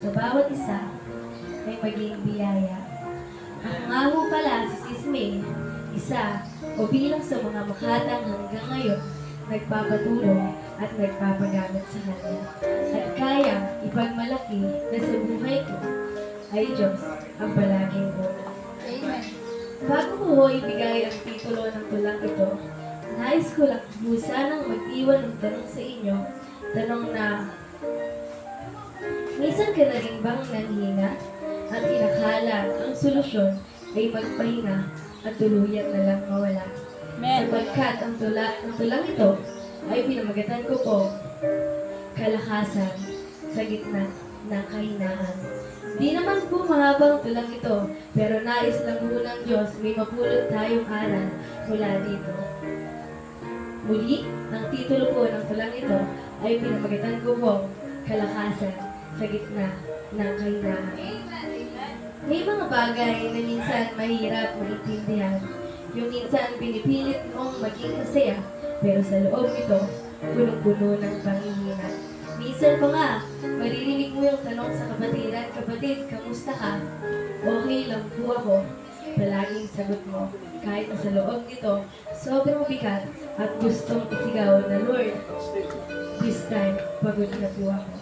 Sa bawat isa ay maging biyaya. Ako nga ho pala si Sis May, isa o bilang sa mga makatang hanggang ngayon nagpapatulong at nagpapagamit sa Kanya. At kayang ipagmalaki na sa buhay ko ay Diyos ang palaging muna. Amen. Bago ko ho ibigay ang titulo ng tulang ito, nais ko lang po sanang mag-iwan ng tanong sa inyo, tanong na minsan ka na rin bang nanghina at inakala ang solusyon ay magpahinga at tuluyan na lang mawala? Amen. Sapagkat ang tulang ito ay pinamagatan ko po kalakasan sa gitna ng kahinaan. Di naman po mahabang tulang ito, pero nais lang po ng Diyos may mapulot tayong aral mula dito. Muli, ang titulo po ng tulang ito ay pinamagatan ko po kalakasan sa gitna ng kahinaan. May mga bagay na minsan mahirap maintindihan. Yung minsan pinipilit mong maging masaya, pero sa loob nito, punong-puno ng panghihina. Minsan pa nga, maririnig mo yung tanong sa kapatiran, "Kapatid, kamusta ka?" "Okay lang po ako." Palaging sagot mo, kahit na sa loob nito, sobrang bigat at gustong isigaw na, "Lord, this time, pagod na po ako."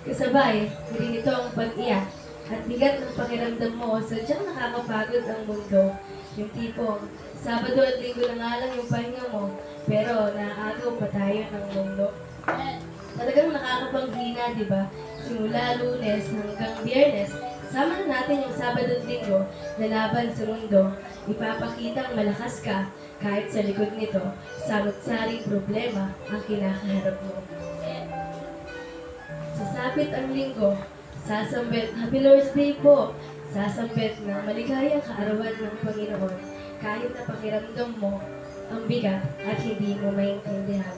Kasabay, rin ito ang pag-iyak at bigat ng pakiramdam mo, sadyang nakakapagod ang mundo. Yung tipong, Sabado at Linggo na nga lang yung pahinga mo, pero naaagaw pa tayo ng mundo. Talagang nakakapanghina, di ba? Simula Lunes hanggang Biyernes, sama na natin yung Sabado at Linggo na laban sa mundo. Ipapakitang malakas ka kahit sa likod nito, samot-saring problema ang kinakaharap mo. Sasapit ang linggo, sasambit, "Happy Lord's Day po!" Sasambit na maligayang kaarawan ng Panginoon kahit na pakiramdam mo ang bigat at hindi mo maintindihan.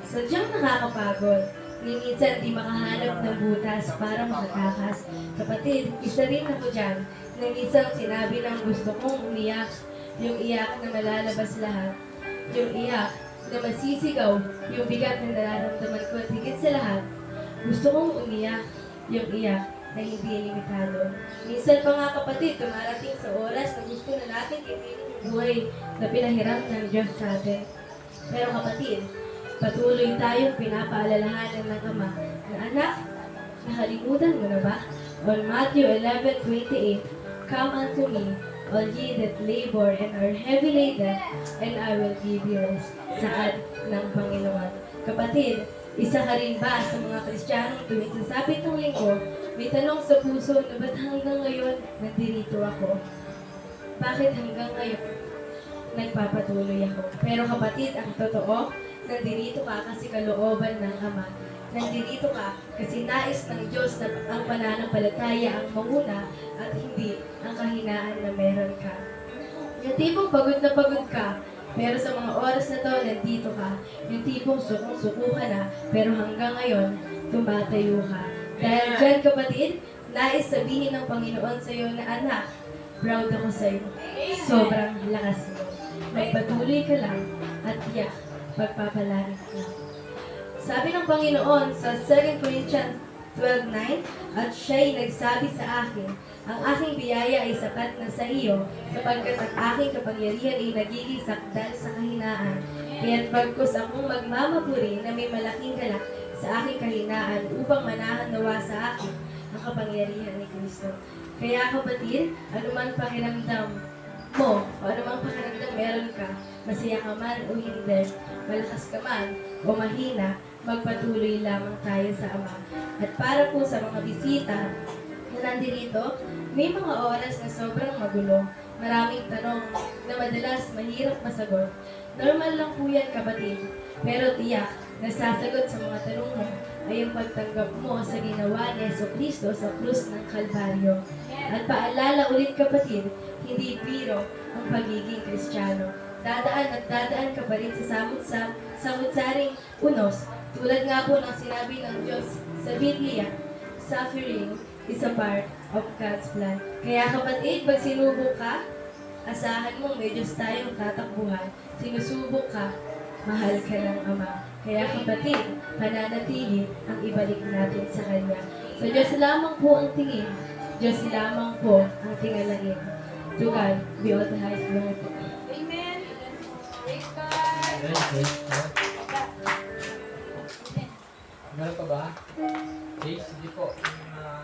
Sadyang nakakapagod, ni minsan di makahanap ng butas para makatakas. Kapatid, isa rin ako dyan na minsan sinabi ng gusto kong umiyak, yung iyak na malalabas lahat, yung iyak na masisigaw, yung bigat na nararamdaman ko at higit sa lahat, gusto kong umiyak, yung iyak na hindi limitado. Minsan pa nga kapatid, tumarating sa oras na gusto na natin kainin yung buhay na pinahiram ng Diyos sa atin. Pero kapatid, patuloy tayong pinapaalalahanan ng Ama na, "Anak, nakalimutan mo na ba?" On Matthew 11:28, "Come unto me, all ye that labor and are heavy laden, and I will give you rest." Saad ng Panginoon. Kapatid, isa ka rin ba sa mga Kristiyanong tuwing sasapit ng linggo, may tanong sa puso na ba't hanggang ngayon nandito ako? Bakit hanggang ngayon nagpapatuloy ako? Pero kapatid, ang totoo, nandito ka kasi kalooban ng Ama. Nandito ka kasi nais ng Diyos na ang pananampalataya ang manguna at hindi ang kahinaan na meron ka. Yung tipong pagod na pagod ka, pero sa mga oras na to, nandito ka. Yung tipong sukong-suko ka na, pero hanggang ngayon, tumatayo ka. Dahil dyan, kapatid, nais sabihin ng Panginoon sa iyo na, "Anak, proud ako sa iyo. Sobrang lakas mo. Magpatuloy ka lang at tiyak, pagpapalain ka." Sabi ng Panginoon sa 2 Corinthians 12:9, "At siya'y nagsabi sa akin, ang aking biyaya ay sapat na sa iyo, sapagkat ang aking kapangyarihan ay nagiging sakdal sa kahinaan. Kaya't bagkus akong magmamapuri na may malaking galak sa aking kahinaan upang manahan nawa sa akin ang kapangyarihan ni Kristo." Kaya kapatid, anuman pakiramdam mo o anumang pakiramdam meron ka, masaya ka man o hindi, malakas ka man o mahina, magpatuloy lamang tayo sa Ama. At para po sa mga bisita na nandito, may mga oras na sobrang magulo, maraming tanong na madalas mahirap masagot. Normal lang po yan, kapatid, pero tiyak, nasasagot sa mga tanong mo ay ang pagtanggap mo sa ginawa ni Jesucristo sa krus ng Kalbaryo. At paalala ulit, kapatid, hindi biro ang pagiging Kristiyano. Dadaan at dadaan ka pa rin sa samut-saring unos, tulad nga po ng sinabi ng Diyos sa Biblia, suffering is a part of God's plan. Kaya kapatid, pag sinubok ka, asahan mong may Diyos tayong tatakbuhan. Sinusubok ka, mahal ka ng Ama. Kaya kapatid, pananatili ang ibalik natin sa Kanya. Sa Diyos lamang po ang tingin, Diyos lamang po ang tingalain. To God be all the highest glory. Amen. Praise God. Meron pa ba? Okay, sige po. Yung